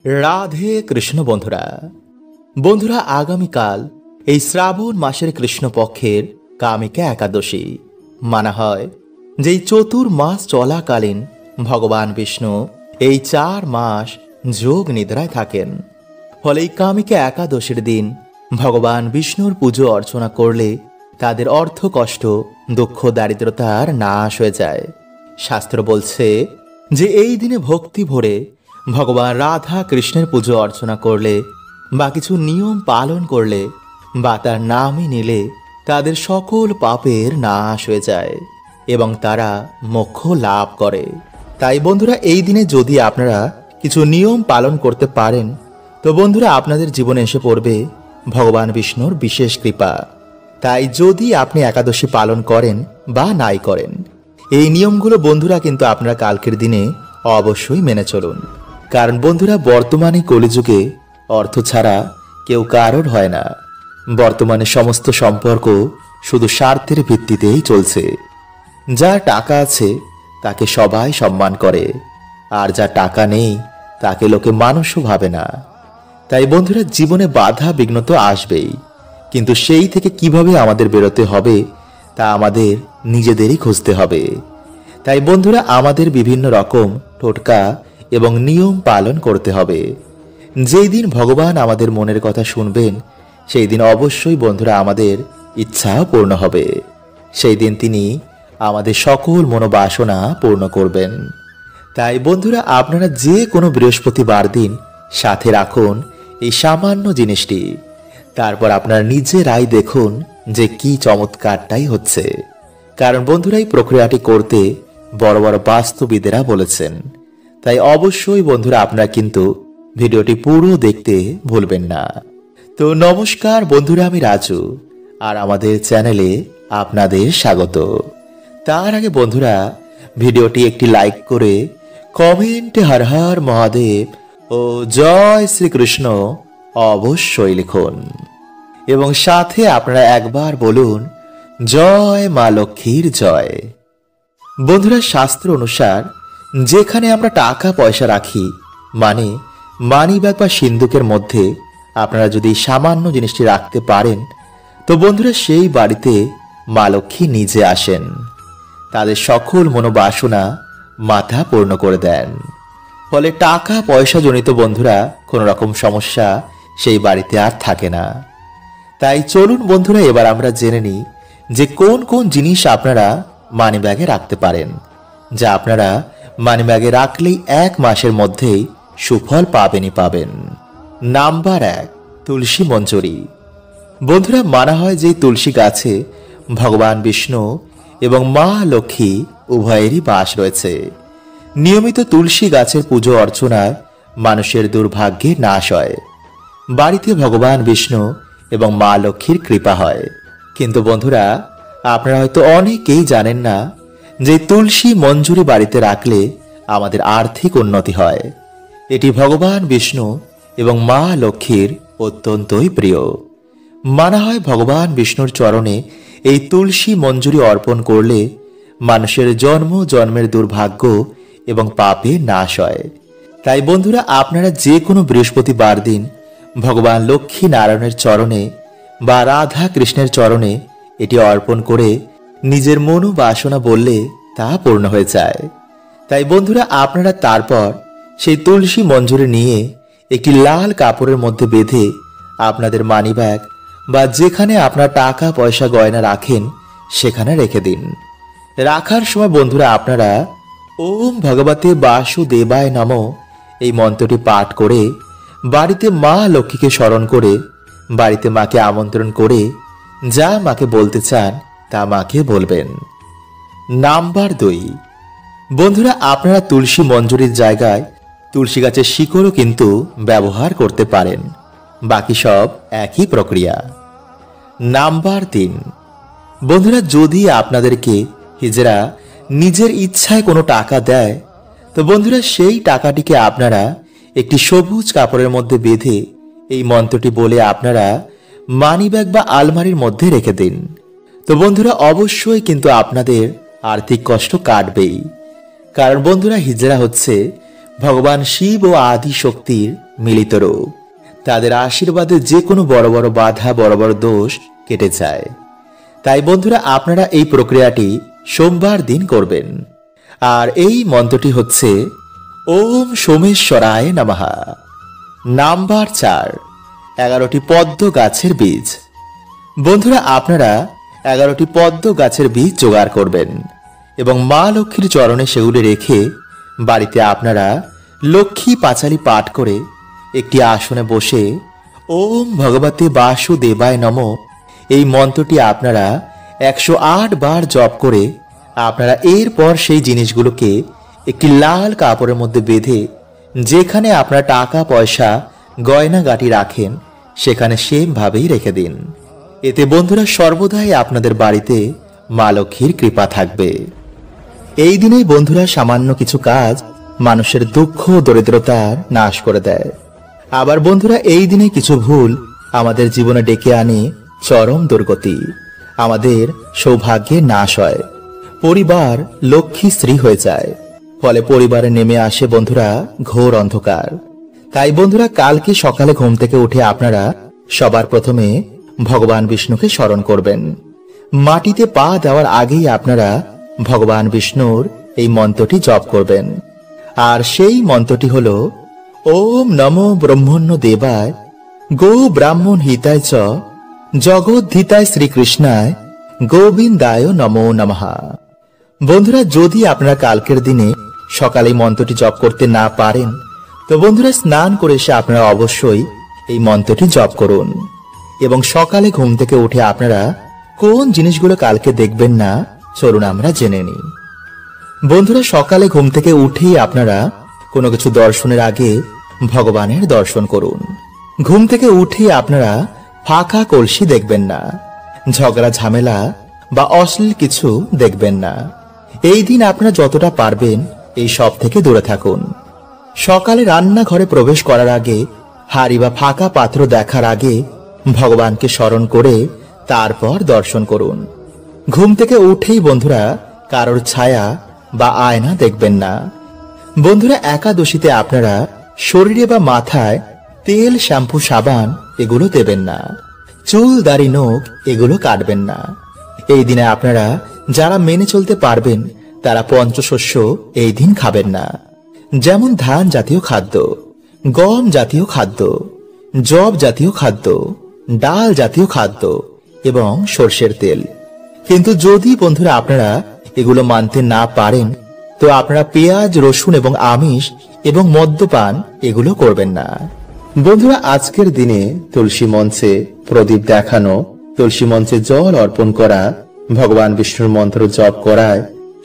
রাধে কৃষ্ণ বন্ধুরা বন্ধুরা আগামীকাল এই শ্রাবণ মাসের কৃষ্ণপক্ষের কামিকা একাদশী মানা হয়। যেই চতুর্মাস চলাকালীন ভগবান বিষ্ণু এই 4 মাস যোগ নিদ্রায় থাকেন। ফলে এই কামিকা একাদশীর দিন ভগবান বিষ্ণুর পুজো অর্চনা করলে তাদের অর্থ কষ্ট দুঃখ দারিদ্রতার নাশ হয়ে যায়। শাস্ত্র বলছে যে এই দিনে ভক্তি ভরে ভগবান রাধা কৃষ্ণের পুজো অর্চনা করলে বা কিছু নিয়ম পালন করলে বা তার নামই নিলে তাদের সকল পাপের নাশ হয়ে যায় এবং তারা মোক্ষ লাভ করে। তাই বন্ধুরা এই দিনে যদি আপনারা কিছু নিয়ম পালন করতে পারেন তো বন্ধুরা আপনাদের জীবনে এসে পড়বে ভগবান বিষ্ণুর বিশেষ কৃপা। তাই যদি আপনি একাদশী পালন করেন বা নাই করেন এই নিয়মগুলো বন্ধুরা কিন্তু আপনারা কালকের দিনে অবশ্যই মেনে চলুন। কারণ বন্ধুরা বর্তমানে কলিযুগে অর্থ ছাড়া কেউ কারোর হয় না। বর্তমানে সমস্ত সম্পর্ক শুধু স্বার্থের ভিত্তিতেই চলছে। যার টাকা আছে তাকে সবাই সম্মান করে, আর যার টাকা নেই তাকে লোকে মানুষও ভাবে না। তাই বন্ধুরা জীবনে বাধা বিঘ্ন তো আসবেই, কিন্তু সেই থেকে কিভাবে আমাদের বেরোতে হবে তা আমাদের নিজেদেরই খুঁজতে হবে। তাই বন্ধুরা আমাদের বিভিন্ন রকম টোটকা এবং নিয়ম পালন করতে হবে। যেই দিন ভগবান আমাদের মনের কথা শুনবেন সেই দিন অবশ্যই বন্ধুরা আমাদের ইচ্ছাও পূর্ণ হবে। সেই দিন তিনি আমাদের সকল মনোবাসনা পূর্ণ করবেন। তাই বন্ধুরা আপনারা যে কোনো বৃহস্পতিবার দিন সাথে রাখুন এই সামান্য জিনিসটি। তারপর আপনারা নিজেরাই দেখুন যে কি চমৎকারটাই হচ্ছে। কারণ বন্ধুরা এই প্রক্রিয়াটি করতে বড় বড় বাস্তুবিদেরা বলেছেন। তাই অবশ্যই বন্ধুরা আপনারা কিন্তু ভিডিওটি পুরো দেখতে ভুলবেন না। তো নমস্কার বন্ধুরা, আমি রাজু আর আমাদের চ্যানেলে আপনাদের স্বাগত। তার আগে বন্ধুরা ভিডিওটি একটি লাইক করে কমেন্টে হর হর মহাদেব ও জয় শ্রীকৃষ্ণ অবশ্যই লিখুন এবং সাথে আপনারা একবার বলুন জয় মা লক্ষ্মীর জয়। বন্ধুরা শাস্ত্র অনুসার যেখানে আমরা টাকা পয়সা রাখি মানে মানি ব্যাগ বা সিন্ধুকের মধ্যে আপনারা যদি সামান্য জিনিসটি রাখতে পারেন তো বন্ধুরা সেই বাড়িতে মা লক্ষ্মী নিজে আসেন, তাদের সকল মনোবাসনা মাথা পূর্ণ করে দেন। ফলে টাকা পয়সা জনিত বন্ধুরা কোনো রকম সমস্যা সেই বাড়িতে আর থাকে না। তাই চলুন বন্ধুরা এবার আমরা জেনে নিই যে কোন কোন জিনিস আপনারা মানি ব্যাগে রাখতে পারেন, যা আপনারা মানি ব্যাগে রাখলেই 1 মাসের মধ্যেই সুফল পাবেনই পাবেন। নাম্বার 1, তুলসী মঞ্জরি। বন্ধুরা মানা হয় যে তুলসী গাছে ভগবান বিষ্ণু এবং মা লক্ষ্মী উভয়েরই বাস রয়েছে। নিয়মিত তুলসী গাছের পুজো অর্চনায় মানুষের দুর্ভাগ্যের নাশ হয়, বাড়িতে ভগবান বিষ্ণু এবং মা লক্ষ্মীর কৃপা হয়। কিন্তু বন্ধুরা আপনারা হয়তো অনেকেই জানেন না যে তুলসী মঞ্জুরি বাড়িতে রাখলে আমাদের আর্থিক উন্নতি হয়। এটি ভগবান বিষ্ণু এবং মা লক্ষ্মীর অত্যন্তই প্রিয়। মানা হয় ভগবান বিষ্ণুর চরণে এই তুলসী মঞ্জুরি অর্পণ করলে মানুষের জন্ম জন্মের দুর্ভাগ্য এবং পাপের নাশ হয়। তাই বন্ধুরা আপনারা যে কোনো বৃহস্পতিবার দিন ভগবান লক্ষ্মী নারায়ণের চরণে বা রাধা কৃষ্ণের চরণে এটি অর্পণ করে নিজের মনোবাসনা বললে তা পূর্ণ হয়ে যায়। তাই বন্ধুরা আপনারা তারপর সেই তুলসী মঞ্জুরি নিয়ে একটি লাল কাপড়ের মধ্যে বেঁধে আপনাদের মানি ব্যাগ বা যেখানে আপনার টাকা পয়সা গয়না রাখেন সেখানে রেখে দিন। রাখার সময় বন্ধুরা আপনারা ওম ভগবতে বাসুদেবায় নমঃ এই মন্ত্রটি পাঠ করে বাড়িতে মা লক্ষ্মীকে স্মরণ করে বাড়িতে মাকে আমন্ত্রণ করে যা মাকে বলতে চান তা মাকে বলবেন। নাম্বার 2, বন্ধুরা আপনারা তুলসী মঞ্জুরির জায়গায় তুলসী গাছের শিকড়ও কিন্তু ব্যবহার করতে পারেন, বাকি সব একই প্রক্রিয়া। নাম্বার 3, বন্ধুরা যদি আপনাদেরকে হিজড়া নিজের ইচ্ছায় কোনো টাকা দেয় তো বন্ধুরা সেই টাকাটিকে আপনারা একটি সবুজ কাপড়ের মধ্যে বেঁধে এই মন্ত্রটি বলে আপনারা মানি ব্যাগ বা আলমারির মধ্যে রেখে দিন। তো বন্ধুরা অবশ্যই কিন্তু আপনাদের আর্থিক কষ্ট কাটবেই। কারণ বন্ধুরা হিজড়া হচ্ছে ভগবান শিব ও আদি শক্তির মিলিত রূপ। তাদের আশীর্বাদে যে কোনো বড় বড় বাধা, বড় বড় দোষ কেটে যায়। তাই বন্ধুরা, আপনারা এই প্রক্রিয়াটি সোমবার দিন করবেন। আর এই মন্ত্রটি হচ্ছে ওম সোমেশ্বরায় নমঃ। নাম্বার 4, 11টি পদ্ম গাছের বীজ। বন্ধুরা, আপনারা 11টি পদ্ম গাছের বীজ জোগাড় করবেন এবং মা লক্ষ্মীর চরণে সেগুলি রেখে বাড়িতে আপনারা লক্ষ্মী পাঁচালী পাঠ করে একটি আসনে বসে ওম ভগবতে বাসুদেবায় নমঃ এই মন্ত্রটি আপনারা 108 বার জপ করে আপনারা এরপর সেই জিনিসগুলোকে একটি লাল কাপড়ের মধ্যে বেঁধে যেখানে আপনারা টাকা পয়সা গয়নাগাটি রাখেন সেখানে সেম ভাবেই রেখে দিন। এতে বন্ধুরা সর্বদাই আপনাদের বাড়িতে মা লক্ষ্মীর কৃপা থাকবে। এই দিনেই বন্ধুরা সামান্য কিছু কাজ মানুষের দুঃখ দরিদ্রতার নাশ করে দেয়। আবার বন্ধুরা, এই দিনে কিছু ভুল আমাদের জীবনে ডেকে আনে চরম দুর্গতি, আমাদের সৌভাগ্যের নাশ হয়, পরিবার লক্ষ্মী স্ত্রী হয়ে যায়, ফলে পরিবারে নেমে আসে বন্ধুরা ঘোর অন্ধকার। তাই বন্ধুরা, কালকে সকালে ঘুম থেকে উঠে আপনারা সবার প্রথমে ভগবান বিষ্ণুকে স্মরণ করবেন। মাটিতে পা দেওয়ার আগেই আপনারা ভগবান বিষ্ণুর এই মন্ত্রটি জপ করবেন। আর সেই মন্ত্রটি হল ওম নমো ব্রহ্মণ্য দেবায় গো ব্রাহ্মণ হিতায় চ জগদ্ধিতায় শ্রীকৃষ্ণায় গোবিন্দায় নমো নমঃ। বন্ধুরা, যদি আপনারা কালকের দিনে সকালে মন্ত্রটি জপ করতে না পারেন তো বন্ধুরা স্নান করে এসে আপনারা অবশ্যই এই মন্ত্রটি জপ করুন। এবং সকালে ঘুম থেকে উঠে আপনারা কোন জিনিসগুলো কালকে দেখবেন না চলুন আমরা জেনে নিই। বন্ধুরা, সকালে ঘুম থেকে উঠেই আপনারা কোনো কিছু দর্শনের আগে ভগবানের দর্শন করুন। ঘুম থেকে উঠেই আপনারা ফাঁকা কলসি দেখবেন না, ঝগড়া ঝামেলা বা অশ্লীল কিছু দেখবেন না। এই দিন আপনারা যতটা পারবেন এই সব থেকে দূরে থাকুন। সকালে রান্নাঘরে প্রবেশ করার আগে হাড়ি বা ফাঁকা পাত্র দেখার আগে ভগবানকে স্মরণ করে তারপর দর্শন করুন। ঘুম থেকে উঠেই বন্ধুরা কারোর ছায়া বা আয়না দেখবেন না। বন্ধুরা, একাদশীতে আপনারা শরীরে বা মাথায় তেল, শ্যাম্পু, সাবান এগুলো দেবেন না। চুল, দাড়ি, নখ এগুলো কাটবেন না। এই দিনে আপনারা যারা মেনে চলতে পারবেন তারা পঞ্চশস্য এই দিন খাবেন না, যেমন ধান জাতীয় খাদ্য, গম জাতীয় খাদ্য, জব জাতীয় খাদ্য, ডাল জাতীয় খাদ্য এবং সর্ষের তেল। কিন্তু যদি বন্ধুরা আপনারা এগুলো মানতে না পারেন তো আপনারা পেঁয়াজ, রসুন এবং আমিষ এবং মদ্যপান এগুলো করবেন না। বন্ধুরা, আজকের দিনে তুলসী মঞ্চে প্রদীপ দেখানো, তুলসী মঞ্চে জল অর্পণ করা, ভগবান বিষ্ণুর মন্ত্র জপ করায়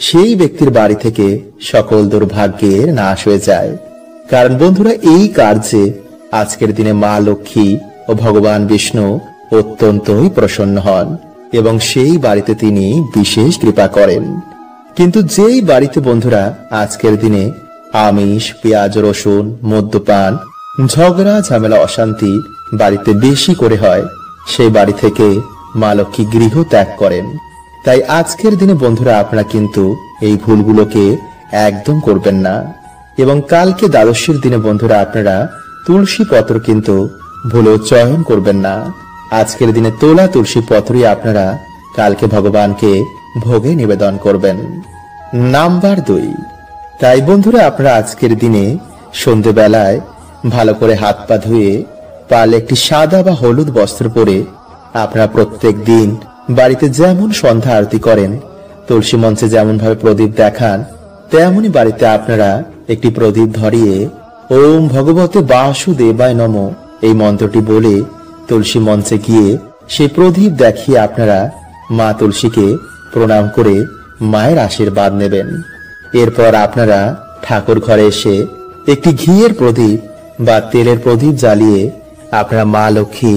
সেই ব্যক্তির বাড়ি থেকে সকল দুর্ভাগ্যের নাশ হয়ে যায়। কারণ বন্ধুরা, এই কার্যে আজকের দিনে মা লক্ষ্মী ও ভগবান বিষ্ণু অত্যন্তই প্রসন্ন হন এবং সেই বাড়িতে তিনি বিশেষ কৃপা করেন। কিন্তু যেই বাড়িতে বন্ধুরা আজকের দিনে আমিষ, পেঁয়াজ, রসুন, মদ্যপান, ঝগড়া ঝামেলা, অশান্তি বাড়িতে বেশি করে হয়, সেই বাড়ি থেকে মা লক্ষ্মী গৃহ ত্যাগ করেন। তাই আজকের দিনে বন্ধুরা আপনারা কিন্তু এই ভুলগুলোকে একদম করবেন না। এবং কালকে দ্বাদশীর দিনে বন্ধুরা আপনারা তুলসী পত্র কিন্তু ভুলেও চয়ন করবেন না। আজকের দিনে তোলা তুলসী পত্রই আপনারা কালকে ভগবানকে ভোগে নিবেদন করবেন। নাম্বার 2, তাই বন্ধুরা আপনারা আজকের দিনে সন্ধ্যেবেলায় ভালো করে হাত পা ধুয়ে পারলে একটি সাদা বা হলুদ বস্ত্র পরে আপনারা প্রত্যেক দিন বাড়িতে যেমন সন্ধ্যা আরতি করেন, তুলসী মঞ্চে যেমন ভাবে প্রদীপ দেখান, তেমনি বাড়িতে আপনারা একটি প্রদীপ ধরিয়ে ওম ভগবতে বাসুদেবায় নমঃ এই মন্ত্রটি বলে তুলসী মঞ্চে গিয়ে সেই প্রদীপ দেখিয়ে আপনারা মা তুলসীকে প্রণাম করে মায়ের আশীর্বাদ নেবেন। এরপর আপনারা ঠাকুর ঘরে এসে একটি ঘিয়ের প্রদীপ বা তেলের প্রদীপ জ্বালিয়ে আপনারা মা লক্ষ্মী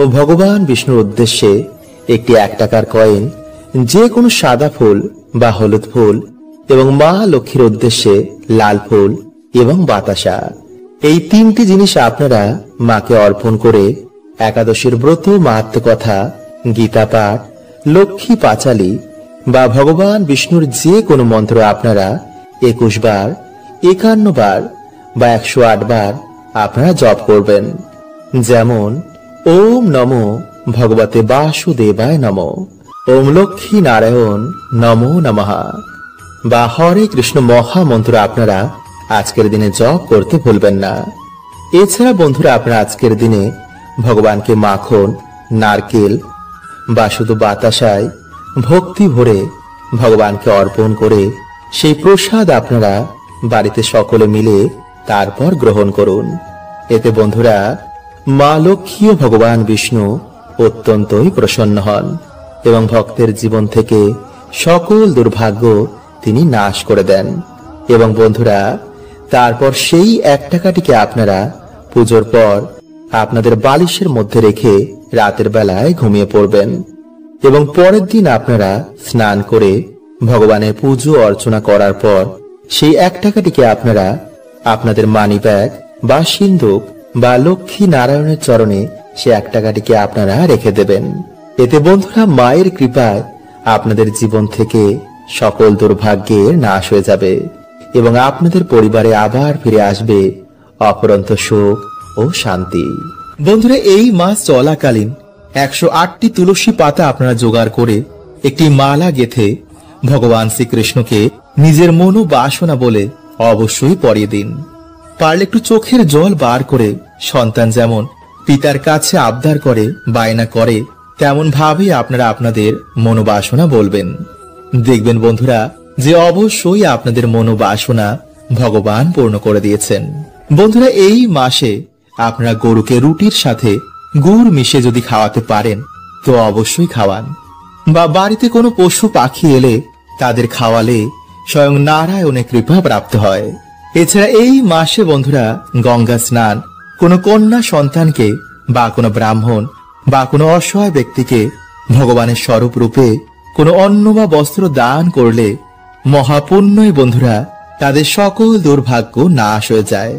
ও ভগবান বিষ্ণুর উদ্দেশ্যে একটি 1 টাকার কয়েন, যে কোনো সাদা ফুল বা হলুদ ফুল এবং মা লক্ষ্মীর উদ্দেশ্যে লাল ফুল এবং বাতাসা, এই 3টি জিনিস আপনারা মাকে অর্পণ করে একাদশীর ব্রত, মাহাত্ম্য কথা, গীতা পাঠ, লক্ষ্মী পাঁচালী বা ভগবান বিষ্ণুর যে কোনো মন্ত্র আপনারা 21 বার, 51 বার বা 108 বার আপনারা জপ করবেন। যেমন ওম নমো ভগবতে বাসুদেবায় নমো, ওম লক্ষ্মী নারায়ণ নমো নমঃ বা হরে কৃষ্ণ মহামন্ত্র আপনারা আজকের দিনে জপ করতে ভুলবেন না। এছাড়া বন্ধুরা, আপনারা আজকের দিনে ভগবানকে মাখন, নারকেল বা শুধু বাতাসায় ভক্তি ভরে ভগবানকে অর্পণ করে সেই প্রসাদ আপনারা বাড়িতে সকলে মিলে তারপর গ্রহণ করুন। এতে বন্ধুরা মা লক্ষ্মী ও ভগবান বিষ্ণু অত্যন্তই প্রসন্ন হন এবং ভক্তের জীবন থেকে সকল দুর্ভাগ্য তিনি নাশ করে দেন। এবং বন্ধুরা, তারপর সেই 1 টাকাটিকে আপনারা পুজোর পর আপনাদের বালিশের মধ্যে রেখে রাতের বেলায় ঘুমিয়ে পড়বেন এবং পরের দিন আপনারা স্নান করে ভগবানের পুজো অর্চনা করার পর সেই 1 টাকাটিকে আপনারা আপনাদের মানি ব্যাগ বা সিন্ধুক বা লক্ষ্মী নারায়ণের চরণে সে 1 টাকাটিকে আপনারা রেখে দেবেন। এতে বন্ধুরা মায়ের কৃপায় আপনাদের জীবন থেকে সকল দুর্ভাগ্যের নাশ হয়ে যাবে এবং আপনাদের পরিবারে আবার ফিরে আসবে অপরন্ত সুখ ও শান্তি। বন্ধুরা, এই মাস চলাকালীন 108টি তুলসী পাতা আপনারা জোগাড় করে একটি মালা গেঁথে ভগবান শ্রীকৃষ্ণকে নিজের মনোবাসনা বলে অবশ্যই পরিয়ে দিন। পারলে একটু চোখের জল বার করে সন্তান যেমন পিতার কাছে আবদার করে, বায়না করে, তেমন ভাবেই আপনারা আপনাদের মনোবাসনা বলবেন। দেখবেন বন্ধুরা যে অবশ্যই আপনাদের মনোবাসনা ভগবান পূর্ণ করে দিয়েছেন। বন্ধুরা, এই মাসে আপনারা গরুকে রুটির সাথে গুড় মিশিয়ে যদি খাওয়াতে পারেন তো অবশ্যই খাওয়ান, বা বাড়িতে কোনো পশু পাখি এলে তাদের খাওয়ালে স্বয়ং নারায়ণের কৃপা প্রাপ্ত হয়। এছাড়া এই মাসে বন্ধুরা গঙ্গা স্নান কোনো কন্যা সন্তানকে বা কোনো ব্রাহ্মণ বা কোনো অসহায় ব্যক্তিকে ভগবানের স্বরূপ রূপে কোনো অন্ন বা বস্ত্র দান করলে মহাপুণ্যই বন্ধুরা তাদের সকল দুর্ভাগ্য নাশ হয়ে যায়।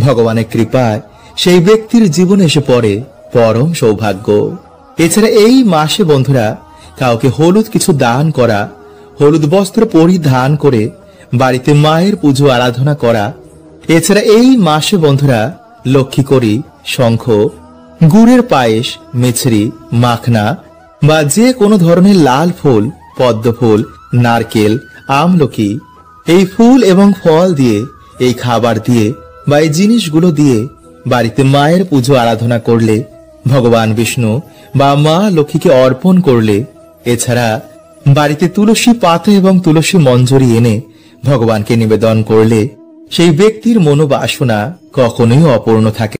ভগবানের কৃপায় সেই ব্যক্তির জীবনে এসে পড়ে পরম সৌভাগ্য। এছাড়া এই মাসে বন্ধুরা কাউকে হলুদ কিছু দান করা, হলুদ বস্ত্র পরিধান করে বাড়িতে মায়ের পুজো আরাধনা করা। এছাড়া এই মাসে বন্ধুরা লক্ষ্মী করি, শঙ্খ, গুড়ের পায়েস, মিছরি, মাখনা বা যে কোনো ধরনের লাল ফুল, পদ্ম ফুল, নারকেল, আমলকি এই ফুল এবং ফল দিয়ে, এই খাবার দিয়ে বা এই জিনিসগুলো দিয়ে বাড়িতে মায়ের পুজো আরাধনা করলে, ভগবান বিষ্ণু বা মা লক্ষ্মীকে অর্পণ করলে, এছাড়া বাড়িতে তুলসী পাতা এবং তুলসী মঞ্জরি এনে ভগবানকে নিবেদন করলে সেই ব্যক্তির মনোবাসনা কখনোই অপূর্ণ থাকে।